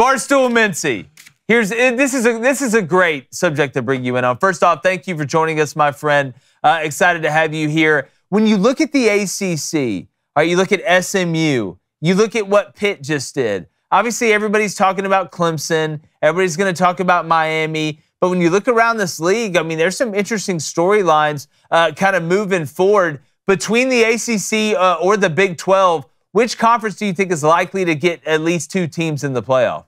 Barstool Mintzy. This is a great subject to bring you in on. First off, thank you for joining us, my friend. Excited to have you here. When you look at the ACC, you look at SMU, you look at what Pitt just did. Obviously, everybody's talking about Clemson. Everybody's going to talk about Miami. But when you look around this league, I mean, there's some interesting storylines kind of moving forward between the ACC or the Big 12. Which conference do you think is likely to get at least 2 teams in the playoff?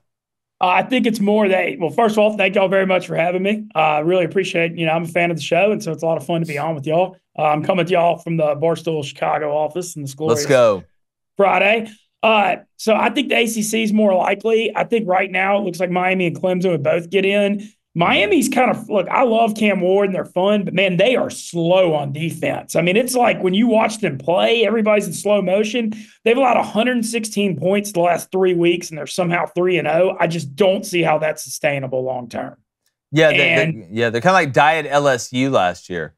I think it's more that, well, first of all, thank y'all very much for having me. I really appreciate, I'm a fan of the show, and so it's a lot of fun to be on with y'all. I'm coming to y'all from the Barstool Chicago office in this glorious Let's go. Friday. So I think the ACC is more likely. I think right now it looks like Miami and Clemson would both get in. Miami's kind of, look, I love Cam Ward and they're fun, but man, they are slow on defense. I mean, it's like when you watch them play, everybody's in slow motion. They've allowed 116 points the last 3 weeks, and they're somehow 3-0. I just don't see how that's sustainable long term. Yeah, they're kind of like Diet LSU last year.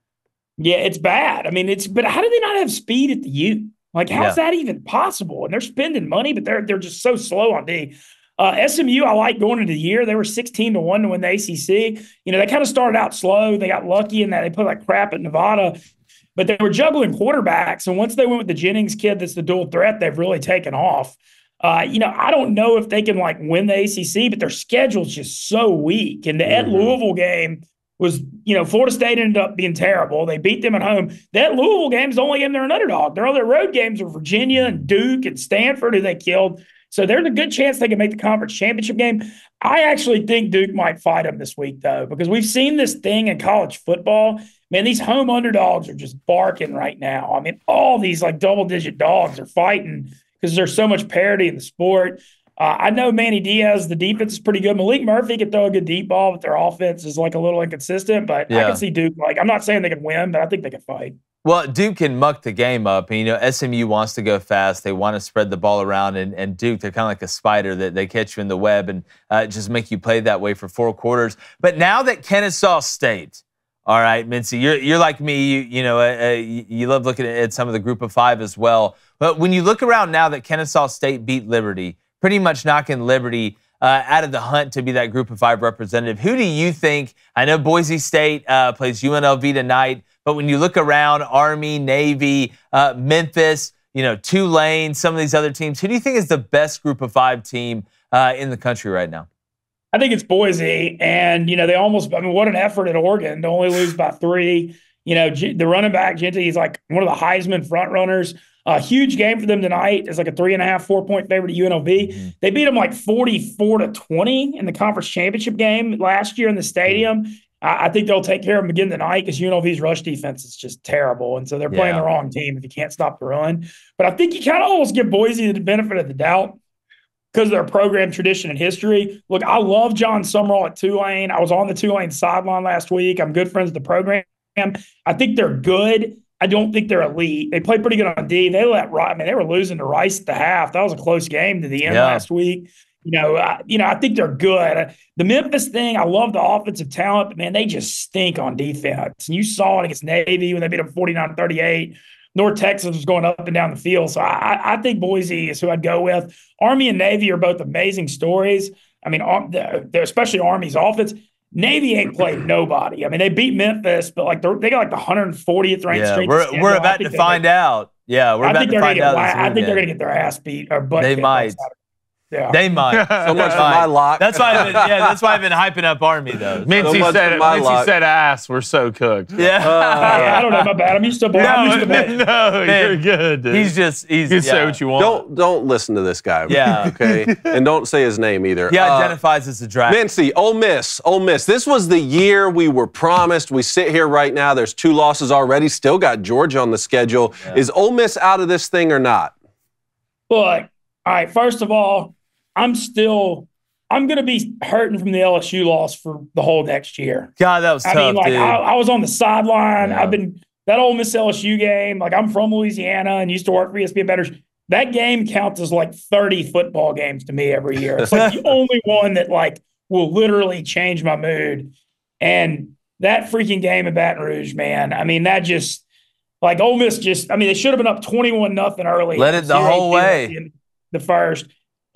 Yeah, it's bad. I mean, but how do they not have speed at the U? Like, how's that even possible? And they're spending money, but they're just so slow on D. SMU, I like going into the year. They were 16-1 to win the ACC. They kind of started out slow. They got lucky in that they put like crap at Nevada, but they were juggling quarterbacks. And once they went with the Jennings kid that's the dual threat, they've really taken off. I don't know if they can like win the ACC, but their schedule's just so weak. And the at Louisville game was, Florida State ended up being terrible. They beat them at home. That Louisville game is the only game they're an underdog. Their other road games are Virginia and Duke and Stanford, who they killed. So there's a good chance they can make the conference championship game. I actually think Duke might fight them this week, though, because we've seen this thing in college football. Man, these home underdogs are just barking right now. I mean, all these like double-digit dogs are fighting because there's so much parity in the sport. I know Manny Diaz, the defense is pretty good. Malik Murphy can throw a good deep ball, but their offense is like a little inconsistent. But I can see Duke. I'm not saying they can win, but I think they can fight. Well, Duke can muck the game up. And, SMU wants to go fast. They want to spread the ball around. And Duke, they're kind of like a spider that they catch you in the web and just make you play that way for 4 quarters. But now that Kennesaw State, all right, Mintzy, you're like me. You love looking at some of the group of 5 as well. But when you look around now that Kennesaw State beat Liberty, pretty much knocking Liberty out of the hunt to be that group of 5 representative, who do you think? I know Boise State plays UNLV tonight. But when you look around, Army, Navy, Memphis, Tulane, some of these other teams, who do you think is the best group of 5 team in the country right now? I think it's Boise. And, they almost, what an effort at Oregon to only lose by 3. The running back, Gentry, is like one of the Heisman front runners. A huge game for them tonight. It's like a 3.5, 4-point favorite at UNLV. They beat them like 44-20 in the conference championship game last year in the stadium. I think they'll take care of them again tonight because UNLV's rush defense is just terrible. And so they're playing the wrong team if you can't stop the run. But I think you kind of almost give Boise the benefit of the doubt because of their program tradition and history. Look, I love John Summerall at Tulane. I was on the Tulane sideline last week. I'm good friends with the program. I think they're good. I don't think they're elite. They play pretty good on D. They were losing to Rice at the half. That was a close game to the end last week. I think they're good. The Memphis thing, I love the offensive talent, but man, they just stink on defense. And you saw it against Navy when they beat them 49-38. North Texas was going up and down the field. So I think Boise is who I'd go with. Army and Navy are both amazing stories. I mean, especially Army's offense. Navy ain't played nobody. I mean, they beat Memphis, but they got like the 100th ranked strength. We're about to find out. Yeah, we're about to find out. I think they're going to get their ass beat or butt. They might. Yeah. They might. So much for my lock. That's why I've been hyping up Army though. Mintzy said ass. We're so cooked. Yeah. I don't know. My bad. I'm used to No, you're good. Dude. He's you can say what you want. Don't listen to this guy. Yeah. Okay. And don't say his name either. He identifies as a dragon. Mintzy, Ole Miss. This was the year we were promised. We sit here right now. There's 2 losses already. Still got Georgia on the schedule. Yeah. Is Ole Miss out of this thing or not? Look, all right. First of all, I'm going to be hurting from the LSU loss for the whole next year. God, that was tough, dude. I was on the sideline. Yeah. That Ole Miss LSU game, I'm from Louisiana and used to work for ESPN Bettors. That game counts as 30 football games to me every year. It's the only one that will literally change my mood. And that freaking game in Baton Rouge, man, that just Ole Miss they should have been up 21-0 early. Let it the whole way. The first.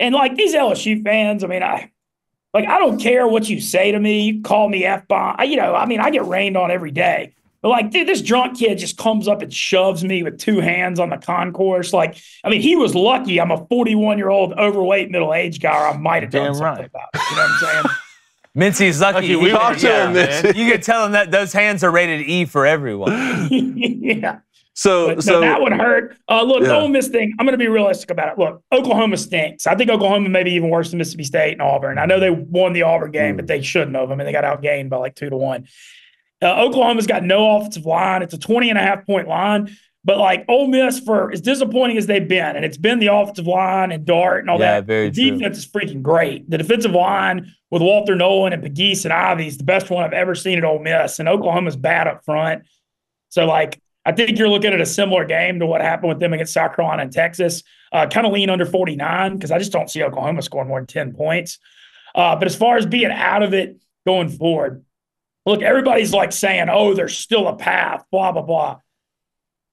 And like these LSU fans, I mean, I don't care what you say to me. You call me F-bomb. I get rained on every day. But like, dude, this drunk kid just comes up and shoves me with 2 hands on the concourse. Like, I mean, he was lucky I'm a 41-year-old overweight middle-aged guy, or I might have done something about it. You know what I'm saying? Mintzy's lucky. We talked to him, Mintzy. You could tell him that those hands are rated E for everyone. Yeah. So that would hurt. Look, the Ole Miss thing, I'm going to be realistic about it. Look, Oklahoma stinks. I think Oklahoma may be even worse than Mississippi State and Auburn. I know they won the Auburn game, but they shouldn't have. I mean, they got outgained by like 2-1. Oklahoma's got no offensive line. It's a 20.5-point line. But like Ole Miss, for as disappointing as they've been, and it's been the offensive line and Dart and all that, the defense is freaking great. The defensive line with Walter Nolan and Pegues and Ivy is the best one I've ever seen at Ole Miss. And Oklahoma's bad up front. So like, I think you're looking at a similar game to what happened with them against South Carolina and Texas. Kind of lean under 49 because I just don't see Oklahoma scoring more than 10 points. But as far as being out of it going forward, look, everybody's like saying, oh, there's still a path, blah, blah, blah.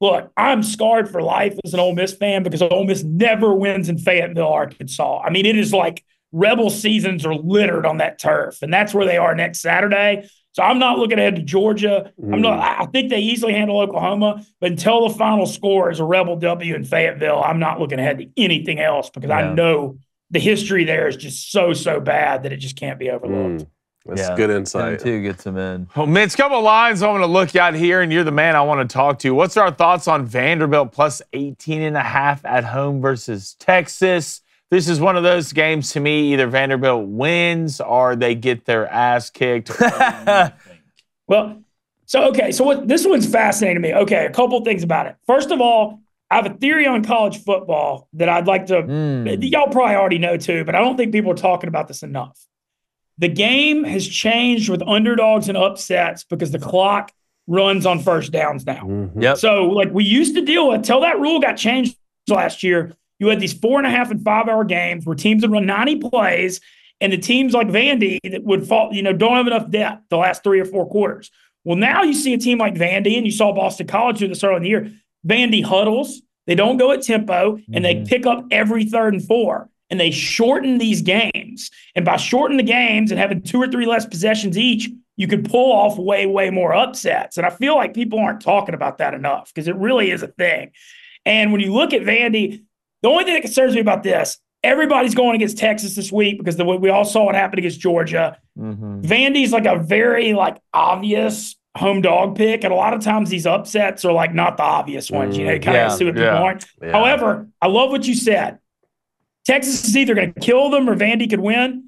Look, I'm scarred for life as an Ole Miss fan because Ole Miss never wins in Fayetteville, Arkansas. I mean, it is like Rebel seasons are littered on that turf, and that's where they are next Saturday. So I'm not looking ahead to Georgia. I think they easily handle Oklahoma, but until the final score is a Rebel W in Fayetteville, I'm not looking ahead to anything else because I know the history there is just so bad that it just can't be overlooked. That's good insight. Too gets them in. Well, Mitch, couple of lines I want to look at here, and you're the man I want to talk to. What's our thoughts on Vanderbilt plus 18.5 at home versus Texas? This is one of those games to me, either Vanderbilt wins or they get their ass kicked. Well, so this one's fascinating to me. Okay, a couple things about it. First of all, I have a theory on college football that I'd like to y'all probably already know too, but I don't think people are talking about this enough. The game has changed with underdogs and upsets because the clock runs on first downs now. Yep. So like we used to deal with, until that rule got changed last year, you had these 4.5 and 5 hour games where teams would run 90 plays, and the teams like Vandy that would fall, don't have enough depth the last 3 or 4 quarters. Well, now you see a team like Vandy, and you saw Boston College do this early in the year. Vandy huddles, they don't go at tempo, and they pick up every 3rd and 4. And they shorten these games. And by shortening the games and having 2 or 3 less possessions each, you could pull off way, way more upsets. And I feel like people aren't talking about that enough because it really is a thing. And when you look at Vandy, the only thing that concerns me about this, everybody's going against Texas this week because we all saw what happened against Georgia. Vandy's like a very obvious home dog pick. And a lot of times these upsets are like not the obvious ones. You kind of see what people aren't. Yeah. However, I love what you said. Texas is either going to kill them or Vandy could win.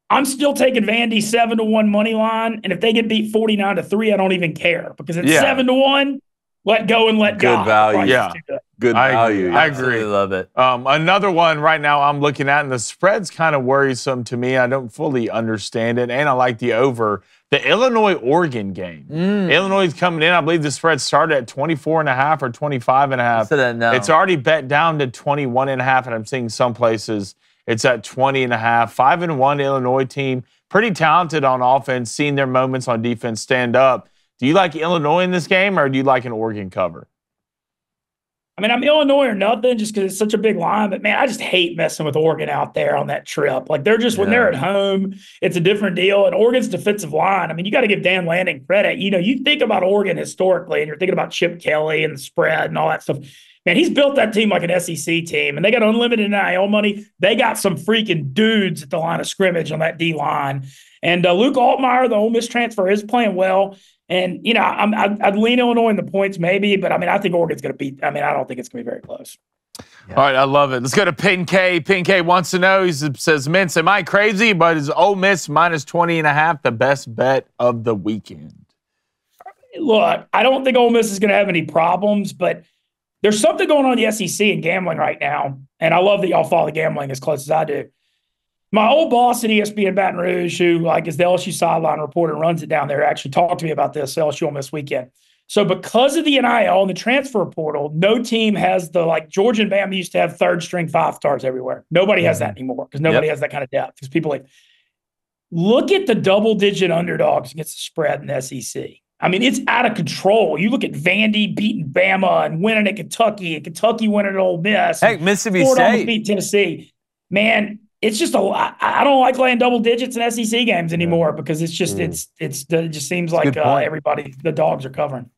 I'm still taking Vandy 7-1 money line, and if they get beat 49-3, I don't even care because it's 7-1. Let go and let go. Good value. Good value. I agree. I love it. Another one right now I'm looking at, and the spread's kind of worrisome to me. I don't fully understand it, and I like the over. The Illinois-Oregon game. Illinois is coming in. I believe the spread started at 24.5 or 25.5. It's already bet down to 21.5, and I'm seeing some places it's at 20.5. 5-1 Illinois team. Pretty talented on offense, seeing their moments on defense stand up. Do you like Illinois in this game, or do you like an Oregon cover? I mean, I'm Illinois or nothing just because it's such a big line. But, man, I just hate messing with Oregon out there on that trip. Like, they're just when they're at home, it's a different deal. And Oregon's defensive line, I mean, you got to give Dan Lanning credit. You think about Oregon historically, and you're thinking about Chip Kelly and the spread and all that stuff. Man, he's built that team like an SEC team, and they got unlimited NIL money. They got some freaking dudes at the line of scrimmage on that D-line. And Luke Altmaier, the Ole Miss transfer, is playing well. And, I'd lean Illinois in the points maybe, but, I think Oregon's going to beat. I don't think it's going to be very close. Yeah. All right, I love it. Let's go to Pin K. Pin K wants to know, he says, Mintz, am I crazy, but is Ole Miss minus 20.5 the best bet of the weekend? Look, I don't think Ole Miss is going to have any problems, but there's something going on in the SEC in gambling right now, and I love that y'all follow the gambling as close as I do. My old boss at ESPN Baton Rouge, who is the LSU sideline reporter and runs it down there, actually talked to me about this LSU Ole Miss weekend. So because of the NIL and the transfer portal, no team has Georgia and Bama used to have third-string 5-stars everywhere. Nobody has that anymore because nobody has that kind of depth. Because people look at the double-digit underdogs against the spread in the SEC. I mean, it's out of control. You look at Vandy beating Bama and winning at Kentucky, and Kentucky winning at Ole Miss. Heck, Mississippi Florida State almost beat Tennessee. Man, it's just I don't like laying double digits in SEC games anymore because it's just it just seems like everybody, the dogs are covering.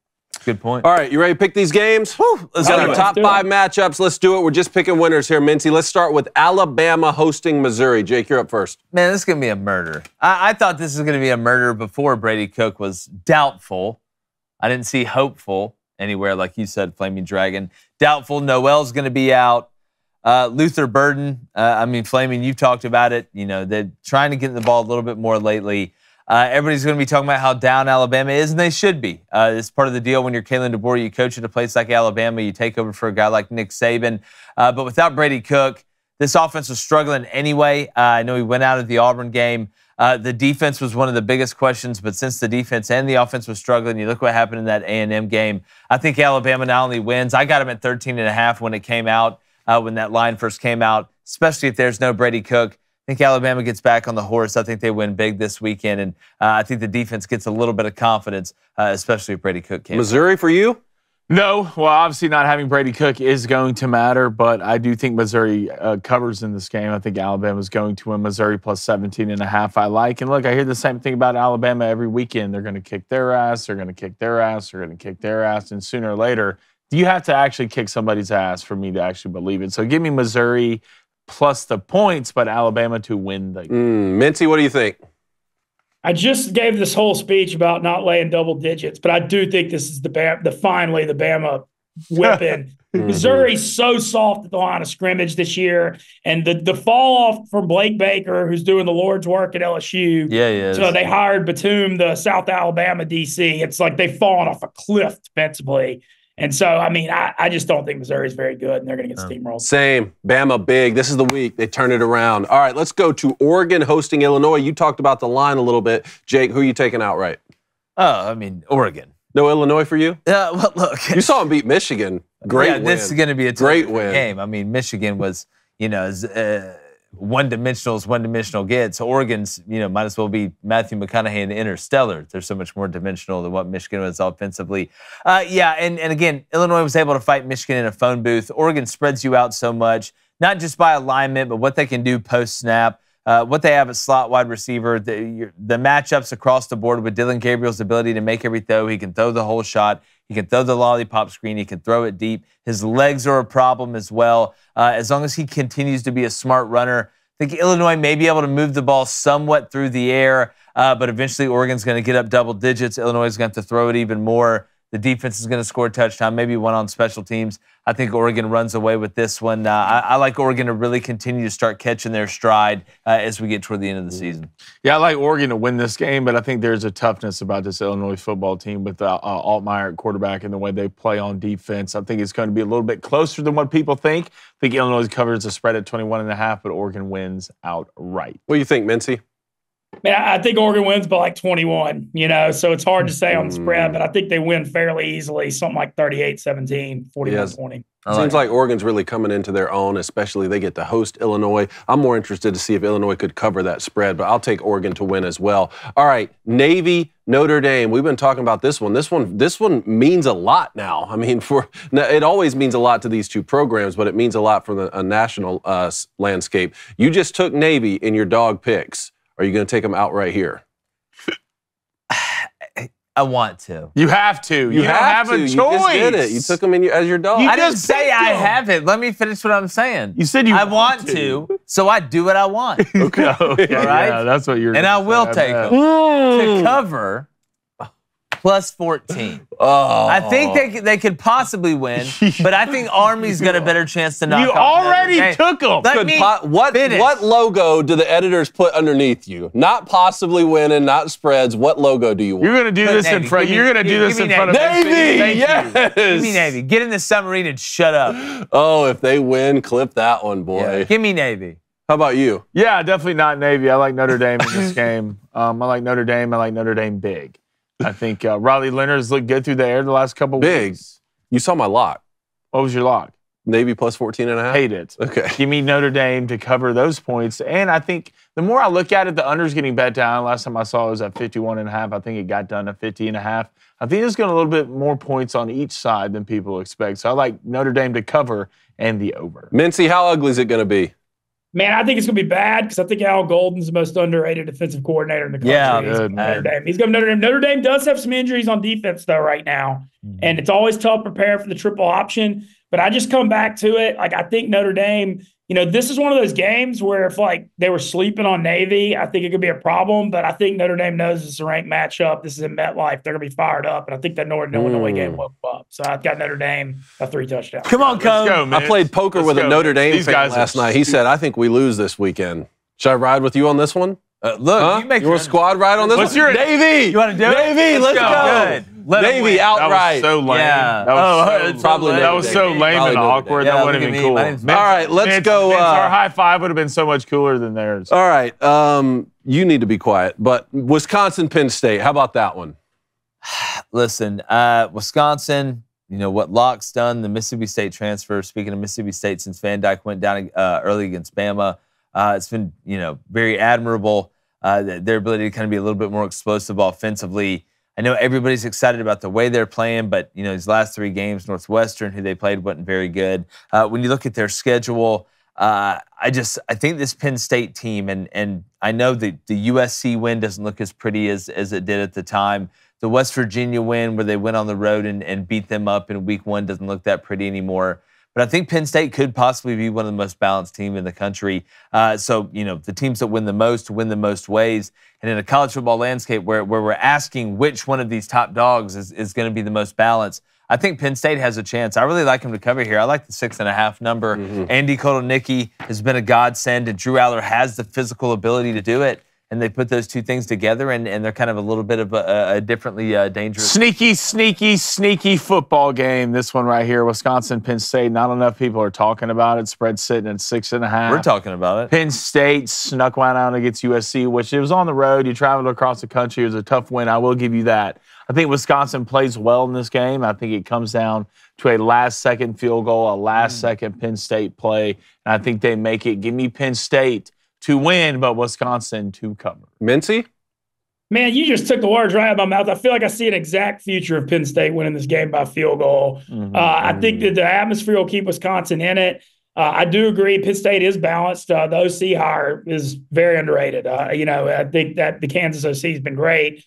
Good point. All right, you ready to pick these games? Let's got our top 5 matchups. Let's do it. We're just picking winners here, Mintzy. Let's start with Alabama hosting Missouri. Jake, you're up first. Man, this is going to be a murder. I thought this was going to be a murder before Brady Cook was doubtful. I didn't see hopeful anywhere, like you said, Flaming Dragon. Doubtful. Noel's going to be out. Luther Burden, Flaming, you've talked about it. You know, they're trying to get the ball a little bit more lately. Everybody's going to be talking about how down Alabama is, and they should be. It's part of the deal when you're Kalen DeBoer. You coach at a place like Alabama. You take over for a guy like Nick Saban. But without Brady Cook, this offense was struggling anyway. I know he went out of the Auburn game. The defense was one of the biggest questions, but since the defense and the offense was struggling, you look what happened in that A&M game. I think Alabama not only wins, I got them at 13.5 when it came out. When that line first came out, especially if there's no Brady Cook. I think Alabama gets back on the horse. I think they win big this weekend, and I think the defense gets a little bit of confidence, especially if Brady Cook can. Missouri for you? No. Well, obviously not having Brady Cook is going to matter, but I do think Missouri covers in this game. I think Alabama's going to win. Missouri plus 17.5 I like. And look, I hear the same thing about Alabama every weekend. They're going to kick their ass. They're going to kick their ass. They're going to kick their ass. And sooner or later, you have to actually kick somebody's ass for me to actually believe it. So give me Missouri plus the points, but Alabama to win the game. Mintzy, what do you think? I just gave this whole speech about not laying double digits, but I do think this is finally the Bama whipping. Missouri's so soft at the line of scrimmage this year, and the fall off from Blake Baker, who's doing the Lord's work at LSU. Yeah, yeah. So they hired Batum, the South Alabama DC. It's like they've fallen off a cliff defensively. And so, I just don't think Missouri's very good, and they're going to get steamrolled. Same. Bama big. This is the week. They turn it around. All right, let's go to Oregon hosting Illinois. You talked about the line a little bit. Jake, who are you taking outright? Oregon. No Illinois for you? Well, look. You saw them beat Michigan. Great win. This is going to be a great win game. Michigan was, as one-dimensional as one-dimensional gets. Oregon's, might as well be Matthew McConaughey in Interstellar. They're so much more dimensional than what Michigan was offensively. And again, Illinois was able to fight Michigan in a phone booth. Oregon spreads you out so much, not just by alignment, but what they can do post-snap, what they have at slot wide receiver, the matchups across the board with Dylan Gabriel's ability to make every throw. He can throw the whole shot. He can throw the lollipop screen. He can throw it deep. His legs are a problem as well. As long as he continues to be a smart runner, I think Illinois may be able to move the ball somewhat through the air, but eventually Oregon's going to get up double digits. Illinois is going to have to throw it even more. The defense is going to score a touchdown, maybe one on special teams. I think Oregon runs away with this one. I like Oregon to really continue to start catching their stride as we get toward the end of the season. Yeah, I like Oregon to win this game, but I think there's a toughness about this Illinois football team with Altmaier at quarterback and the way they play on defense. I think it's going to be a little bit closer than what people think. I think Illinois covers the spread at 21.5, but Oregon wins outright. What do you think, Mintzy? I think Oregon wins by like 21, so it's hard to say on the spread, but I think they win fairly easily, something like 38-17, 41-20. Seems like Oregon's really coming into their own, especially they get to host Illinois. I'm more interested to see if Illinois could cover that spread, but I'll take Oregon to win as well. All right, Navy, Notre Dame. We've been talking about this one. This one means a lot now. It always means a lot to these two programs, but it means a lot for a national landscape. You just took Navy in your dog picks. Are you going to take them outright here? I want to. You have to. You don't have a choice. You just did it. You took them as your dog. I didn't say I haven't. Let me finish what I'm saying. You said I want to, so I do what I want. Okay. All right? Yeah, that's what you're. And I will take them to cover plus 14. Oh. I think they could possibly win, but I think Army's got a better chance to knock You off already took them. What logo do the editors put underneath you? Not possibly winning, not spreads. What logo do you want? You're going to do this in front. You're going to do this in front of Navy. Yes. Give me Navy. Get in the submarine and shut up. Oh, if they win, clip that one, boy. Yeah. Give me Navy. How about you? Yeah, definitely not Navy. I like Notre Dame in this game. I like Notre Dame. I like Notre Dame big. I think Riley Leonard's looked good through the air the last couple weeks. You saw my lock. What was your lock? Navy plus 14.5. Hate it. Okay. Give me Notre Dame to cover those points. And I think the more I look at it, the under's getting bet down. Last time I saw it was at 51.5. I think it got done at 50.5. I think there's going to a little bit more points on each side than people expect. So I like Notre Dame to cover and the over. Mintzy, how ugly is it going to be? Man, I think it's going to be bad because I think Al Golden's the most underrated defensive coordinator in the country. Yeah, He's going to Notre Dame. He's going to Notre Dame. Notre Dame does have some injuries on defense, though, right now. And it's always tough preparing for the triple option. But I just come back to it. Like, I think Notre Dame, this is one of those games where if, like, they were sleeping on Navy, I think it could be a problem. But I think Notre Dame knows it's a ranked matchup. This is in MetLife. They're going to be fired up. And I think that Northern Illinois game woke up. So I've got Notre Dame by 3 touchdowns. Come on, Coach. I played poker with a Notre Dame fan last night. He said, I think we lose this weekend. Should I ride with you on this one? Look, you want a squad ride on this one? Navy? You want to do it? Navy, let's go. Good. Navy outright. That was so lame. Yeah. That was so lame and awkward. That wouldn't have been cool. All right, let's go. Our high five would have been so much cooler than theirs. All right, you need to be quiet. But Wisconsin, Penn State, how about that one? Listen, Wisconsin, what Locke's done, the Mississippi State transfer, speaking of Mississippi State, since Van Dyke went down early against Bama, it's been, very admirable. Their ability to kind of be a little bit more explosive offensively. I know everybody's excited about the way they're playing, but, these last 3 games, Northwestern, who they played, wasn't very good. When you look at their schedule, I think this Penn State team, and I know the USC win doesn't look as pretty as it did at the time. The West Virginia win, where they went on the road and beat them up in week 1, doesn't look that pretty anymore. But I think Penn State could possibly be one of the most balanced teams in the country. So, the teams that win the most ways. And in a college football landscape where we're asking which one of these top dogs is going to be the most balanced, I think Penn State has a chance. I really like them to cover here. I like the 6.5 number. Andy Kotelnicki has been a godsend, and Drew Aller has the physical ability to do it. And they put those two things together, and they're kind of a little bit of a differently dangerous. Sneaky football game. This one right here, Wisconsin, Penn State. Not enough people are talking about it. Spread sitting at 6.5. We're talking about it. Penn State snuck one out against USC, which it was on the road. You traveled across the country. It was a tough win. I will give you that. I think Wisconsin plays well in this game. I think it comes down to a last-second field goal, a last-second Penn State play, and I think they make it. Give me Penn State to win, but Wisconsin to cover. Mintzy? Man, you just took the words right out of my mouth. I feel like I see an exact future of Penn State winning this game by field goal. I think that the atmosphere will keep Wisconsin in it. I do agree Penn State is balanced. The OC hire is very underrated. I think that the Kansas OC has been great.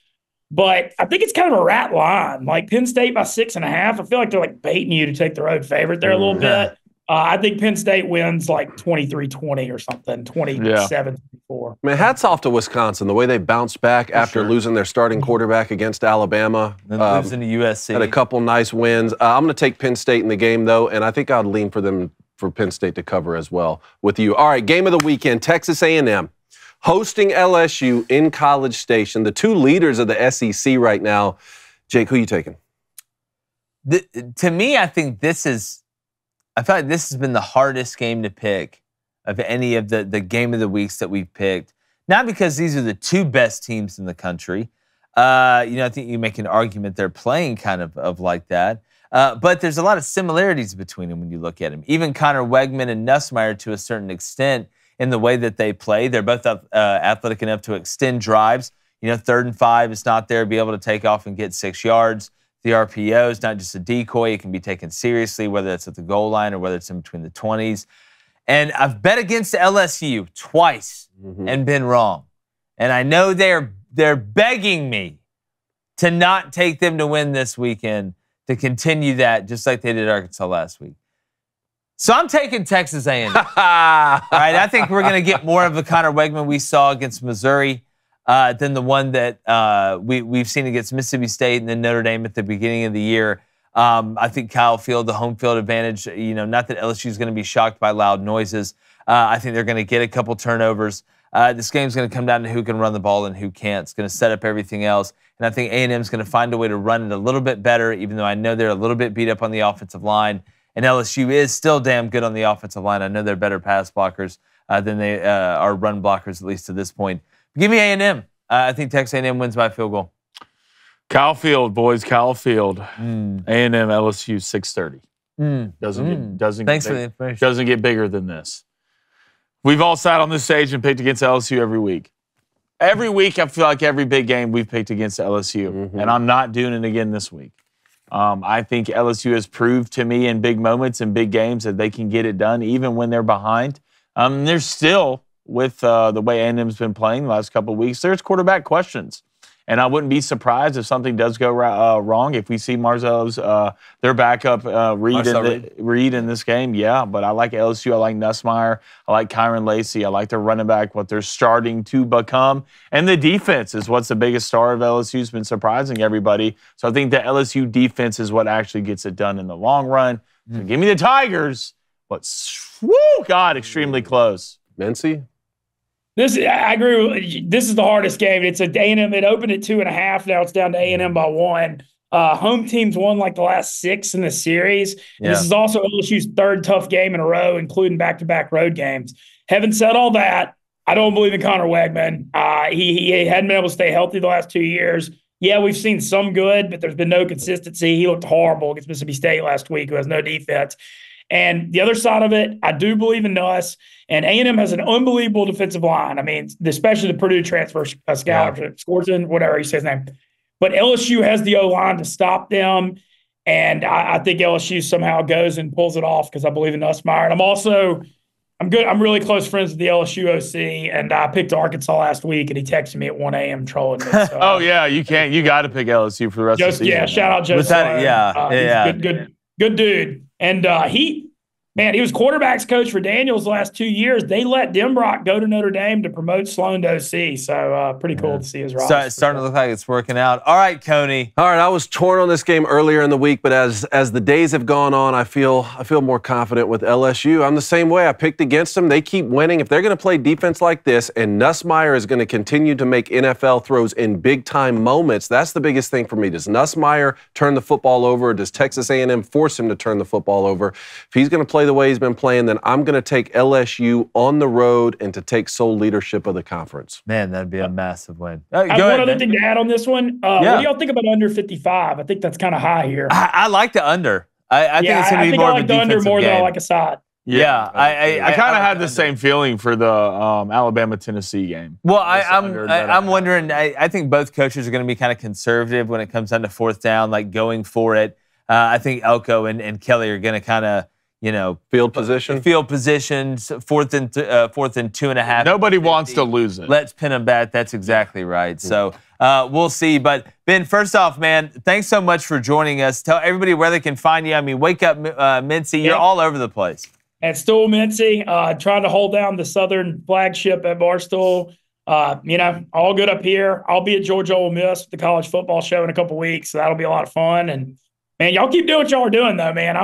But I think it's kind of a rat line. Like Penn State by 6.5, I feel like they're like baiting you to take the road favorite there a little bit. I think Penn State wins like 23-20 or something, 27-24. Man, hats off to Wisconsin, the way they bounced back after losing their starting quarterback against Alabama. Then losing to USC. Had a couple nice wins. I'm going to take Penn State in the game, though, and I think I'd lean for Penn State to cover as well with you. All right, game of the weekend, Texas A&M hosting LSU in College Station, the 2 leaders of the SEC right now. Jake, who are you taking? To me, I think I feel like this has been the hardest game to pick of any of the game of the weeks that we've picked. Not because these are the 2 best teams in the country. I think you make an argument they're playing kind of like that. But there's a lot of similarities between them when you look at them. Even Connor Wegman and Nussmeier, to a certain extent, in the way that they play. They're both athletic enough to extend drives. 3rd and 5 is not there, be able to take off and get 6 yards. The RPO is not just a decoy. It can be taken seriously, whether it's at the goal line or whether it's in between the 20s. And I've bet against LSU twice and been wrong. And I know they're begging me to not take them to win this weekend, to continue that just like they did Arkansas last week. So I'm taking Texas A&M. All right, I think we're going to get more of the Connor Wegman we saw against Missouri than the one that we've seen against Mississippi State and then Notre Dame at the beginning of the year. I think Kyle Field, the home field advantage, not that LSU is going to be shocked by loud noises. I think they're going to get a couple turnovers. This game's going to come down to who can run the ball and who can't. It's going to set up everything else. And I think A&M's going to find a way to run it a little bit better, even though I know they're a little bit beat up on the offensive line. And LSU is still damn good on the offensive line. I know they're better pass blockers than they are run blockers, at least to this point. But give me A&M. I think Texas A&M wins by field goal. Kyle Field, boys, Kyle Field. A&M, LSU, 6:30. Doesn't get bigger than this. We've all sat on this stage and picked against LSU every week. Every week, I feel like every big game we've picked against LSU, and I'm not doing it again this week. I think LSU has proved to me in big moments and big games that they can get it done even when they're behind. There's still, with the way A&M's been playing the last couple of weeks, there's quarterback questions. And I wouldn't be surprised if something does go wrong. If we see Marzel's, their backup Reed in this game, yeah. But I like LSU. I like Nussmeier. I like Kyron Lacey. I like their running back, what they're starting to become. And the defense is what's the biggest star of LSU. Has been surprising everybody. So I think the LSU defense is what actually gets it done in the long run. So give me the Tigers. But, God, extremely close. Mintzy? I agree with, this is the hardest game. It's A&M. It opened at 2.5. Now it's down to A&M by 1. Home teams won like the last 6 in the series. And this is also LSU's 3rd tough game in a row, including back-to-back road games. Having said all that, I don't believe in Connor Wegman. He hadn't been able to stay healthy the last 2 years. Yeah, we've seen some good, but there's been no consistency. He looked horrible against Mississippi State last week, who has no defense. And the other side of it, I do believe in Nuss. And A&M has an unbelievable defensive line. I mean, especially the Purdue transfer scout, Scorson, whatever he says his name. But LSU has the O-line to stop them. And I think LSU somehow goes and pulls it off because I believe in Nussmeier. And I'm good. I'm really close friends with the LSU OC, and I picked Arkansas last week, and he texted me at 1 a.m. trolling me. So, oh, yeah, you can't. You got to pick LSU for the rest of the season. Yeah, shout out Joe Sloan. Good dude. And he was quarterbacks coach for Daniels the last 2 years. They let Denbrock go to Notre Dame to promote Sloan to OC. So pretty cool to see his roster. It's starting to look like it's working out. All right, Coney. All right, I was torn on this game earlier in the week, but as the days have gone on, I feel more confident with LSU. I'm the same way. I picked against them. They keep winning. If they're going to play defense like this, and Nussmeier is going to continue to make NFL throws in big-time moments, that's the biggest thing for me. Does Nussmeier turn the football over, or does Texas A&M force him to turn the football over? If he's going to play the way he's been playing, then I'm going to take LSU on the road and to take sole leadership of the conference. Man, that'd be a massive win. I have one other thing to add on this one. What do y'all think about under 55? I think that's kind of high here. I like the under. I think it's going to be more of a defensive game. I like the under more than I like a side. Yeah, I kind of had the same feeling for the Alabama-Tennessee game. Well, I'm wondering. I think both coaches are going to be kind of conservative when it comes down to 4th down, like going for it. I think Elko and Kelly are going to kind of, field positions, 4th and 2.5. Nobody wants to lose it. Let's pin them back. That's exactly right. So we'll see. But Ben, first off, man, thanks so much for joining us. Tell everybody where they can find you. I mean, wake up, Mintzy. You're all over the place. At Stool Mintzy, trying to hold down the Southern flagship at Barstool. All good up here. I'll be at Georgia Ole Miss with the college football show in a couple weeks, so that'll be a lot of fun. And man, y'all keep doing what y'all are doing, though, man.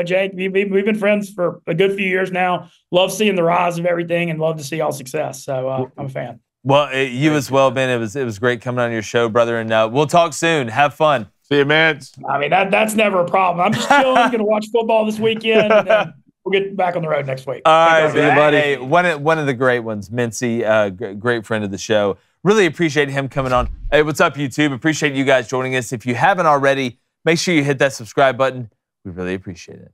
Jake, we've been friends for a good few years now. Love seeing the rise of everything and love to see y'all success. So I'm a fan. Well, you as well, Ben. It was great coming on your show, brother. And we'll talk soon. Have fun. See you, man. I mean, that's never a problem. I'm just chilling. Going to watch football this weekend, and then we'll get back on the road next week. All right, see you, buddy. Hey, one of the great ones, Mintzy, great friend of the show. Really appreciate him coming on. Hey, what's up, YouTube? Appreciate you guys joining us. If you haven't already, make sure you hit that subscribe button. We really appreciate it.